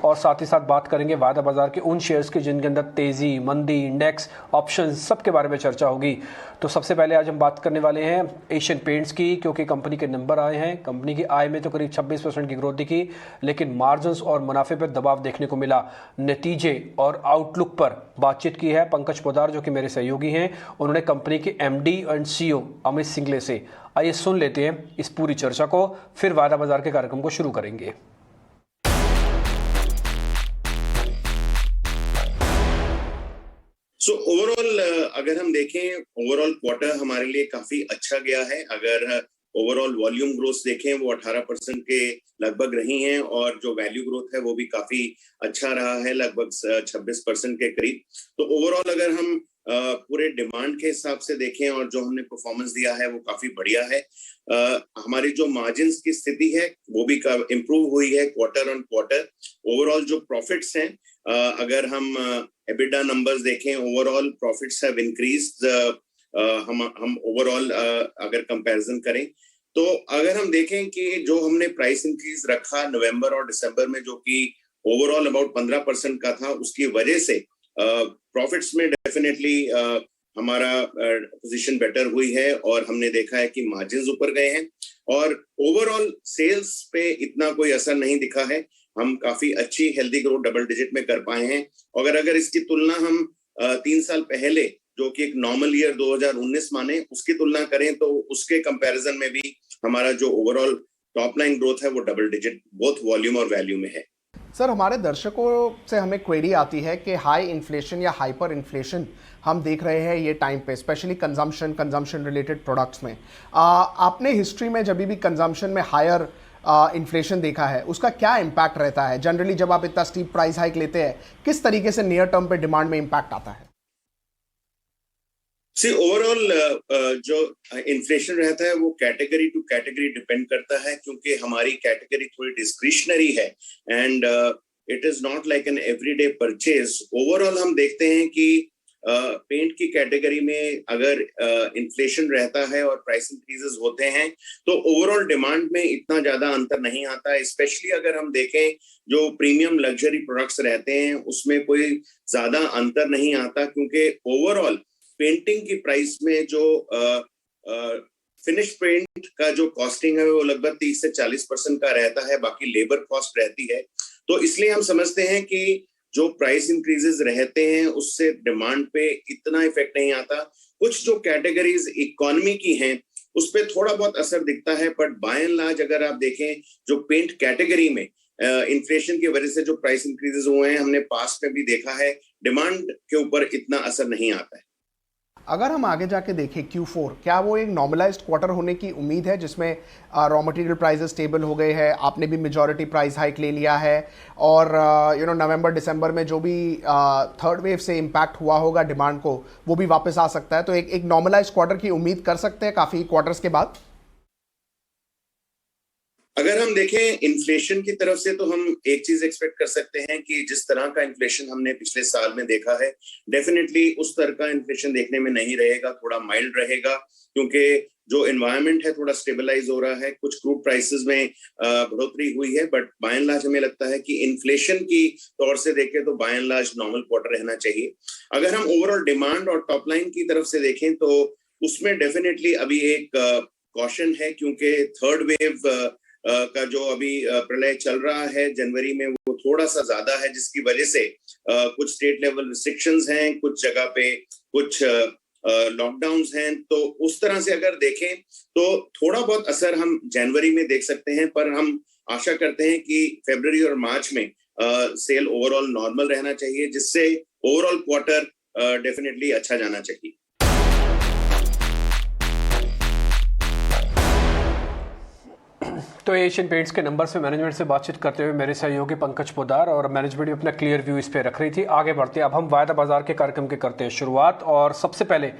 और साथ ही साथ बात करेंगे वायदा बाजार के उन शेयर्स की जिनके अंदर तेजी, मंदी, इंडेक्स, ऑप्शन सब के बारे में चर्चा होगी। तो सबसे पहले आज हम बात करने वाले हैं एशियन पेंट्स की, क्योंकि कंपनी के नंबर आए हैं। कंपनी की आय में तो करीब 26% की ग्रोथ दिखी, लेकिन मार्जिन्स और मुनाफे पर दबाव देखने को मिला। नतीजे और आउटलुक पर बातचीत की है पंकज पोद्दार, जो कि मेरे सहयोगी हैं। उन्होंने कंपनी के एमडी एंड सीईओ अमित सिंगले से। आइए सुन लेते हैं इस पूरी चर्चा को, फिर वायदा बाजार के कार्यक्रम को शुरू करेंगे। सो ओवरऑल अगर हम देखें, ओवरऑल क्वार्टर हमारे लिए काफी अच्छा गया है। अगर ओवरऑल वॉल्यूम ग्रोथ देखें, वो 18% के लगभग रही हैं, और जो वैल्यू ग्रोथ है वो भी काफी अच्छा रहा है, लगभग 26% के करीब। तो ओवरऑल अगर हम पूरे डिमांड के हिसाब से देखें और जो हमने परफॉर्मेंस दिया है वो काफी बढ़िया है। हमारी जो मार्जिन्स की स्थिति है वो भी इम्प्रूव हुई है क्वार्टर ऑन क्वार्टर। ओवरऑल जो प्रॉफिट्स हैं, अगर हम एबिटा नंबर्स देखें, ओवरऑल प्रॉफिट्स हैव इंक्रीज्ड। हम ओवरऑल अगर कंपैरिजन करें, तो अगर हम देखें कि जो हमने प्राइस इंक्रीज रखा नवंबर और दिसंबर में, जो कि ओवरऑल अबाउट 15% का था, उसकी वजह से प्रॉफिट्स में डेफिनेटली हमारा पोजीशन बेटर हुई है, और हमने देखा है कि मार्जिन्स ऊपर गए हैं, और ओवरऑल सेल्स पे इतना कोई असर नहीं दिखा है। हम काफी अच्छी हेल्दी ग्रोथ डबल डिजिट में कर पाए हैं। अगर इसकी तुलना हम 3 साल पहले, जो कि एक नॉर्मल ईयर 2019 माने, उसकी तुलना करें, तो उसके कंपैरिजन में भी हमारा जो ओवरऑल टॉप लाइन ग्रोथ है वो डबल डिजिट बोथ वॉल्यूम और वैल्यू में है। सर, हमारे दर्शकों से हमें क्वेरी आती है कि हाई इन्फ्लेशन या हाइपर इन्फ्लेशन हम देख रहे हैं ये टाइम पे, स्पेशली कंजम्पशन रिलेटेड प्रोडक्ट्स में। आपने हिस्ट्री में जब भी कंजम्पशन में हायर इन्फ्लेशन देखा है, उसका क्या इम्पैक्ट रहता है? जनरली जब आप इतना स्टीप प्राइस हाइक लेते हैं, किस तरीके से नियर टर्म पे डिमांड में इम्पैक्ट आता है? ओवरऑल जो इन्फ्लेशन रहता है वो कैटेगरी टू कैटेगरी डिपेंड करता है, क्योंकि हमारी कैटेगरी थोड़ी डिस्क्रिशनरी है, and it is not like an everyday purchase. Overall हम देखते हैं कि पेंट की कैटेगरी में अगर इन्फ्लेशन रहता है और प्राइस इंक्रीजेस होते हैं, तो ओवरऑल डिमांड में इतना ज्यादा अंतर नहीं आता है। स्पेशली अगर हम देखें, जो प्रीमियम लग्जरी प्रोडक्ट्स रहते हैं उसमें कोई ज्यादा अंतर नहीं आता, क्योंकि ओवरऑल पेंटिंग की प्राइस में जो फिनिश पेंट का जो कॉस्टिंग है वो लगभग 30 से 40% का रहता है, बाकी लेबर कॉस्ट रहती है। तो इसलिए हम समझते हैं कि जो प्राइस इंक्रीजेस रहते हैं उससे डिमांड पे इतना इफेक्ट नहीं आता। कुछ जो कैटेगरीज इकोनॉमी की हैं उस पे थोड़ा बहुत असर दिखता है, बट बाय एंड लार्ज अगर आप देखें, जो पेंट कैटेगरी में इन्फ्लेशन की वजह से जो प्राइस इंक्रीजेस हुए हैं, हमने पास्ट में भी देखा है, डिमांड के ऊपर इतना असर नहीं आता है। अगर हम आगे जाके देखें Q4, क्या वो एक नॉर्मलाइज्ड क्वार्टर होने की उम्मीद है जिसमें रॉ मटेरियल प्राइसेस स्टेबल हो गए हैं, आपने भी मेजॉरिटी प्राइस हाइक ले लिया है, और नवंबर दिसंबर में जो भी थर्ड वेव से इम्पैक्ट हुआ होगा डिमांड को, वो भी वापस आ सकता है? तो एक नॉर्मलाइज्ड क्वार्टर की उम्मीद कर सकते हैं काफ़ी क्वार्टर्स के बाद? अगर हम देखें इन्फ्लेशन की तरफ से, तो हम एक चीज एक्सपेक्ट कर सकते हैं कि जिस तरह का इन्फ्लेशन हमने पिछले साल में देखा है, डेफिनेटली उस तरह का इन्फ्लेशन देखने में नहीं रहेगा, थोड़ा माइल्ड रहेगा, क्योंकि जो एनवायरनमेंट है थोड़ा स्टेबलाइज हो रहा है। कुछ क्रूड प्राइसेस में बढ़ोतरी हुई है, बट बाय एंड लार्ज हमें लगता है कि इन्फ्लेशन की तौर से देखें तो by and large normal quarter रहना चाहिए। अगर हम ओवरऑल डिमांड और टॉप लाइन की तरफ से देखें, तो उसमें डेफिनेटली अभी एक कॉशन है, क्योंकि थर्ड वेव का जो अभी प्रलय चल रहा है जनवरी में, वो थोड़ा सा ज्यादा है, जिसकी वजह से कुछ स्टेट लेवल रिस्ट्रिक्शंस हैं, कुछ जगह पे कुछ लॉकडाउन्स हैं। तो उस तरह से अगर देखें तो थोड़ा बहुत असर हम जनवरी में देख सकते हैं, पर हम आशा करते हैं कि फरवरी और मार्च में सेल ओवरऑल नॉर्मल रहना चाहिए, जिससे ओवरऑल क्वार्टर डेफिनेटली अच्छा जाना चाहिए। तो एशियन पेंट्स के नंबर से मैनेजमेंट से बातचीत करते हुए मेरे सहयोगी पंकज पोद्दार, और मैनेजमेंट भी अपना क्लियर व्यू इस पे रख रही थी। आगे बढ़ते अब हम वायदा बाजार के कार्यक्रम के करते हैं शुरुआत, और सबसे पहले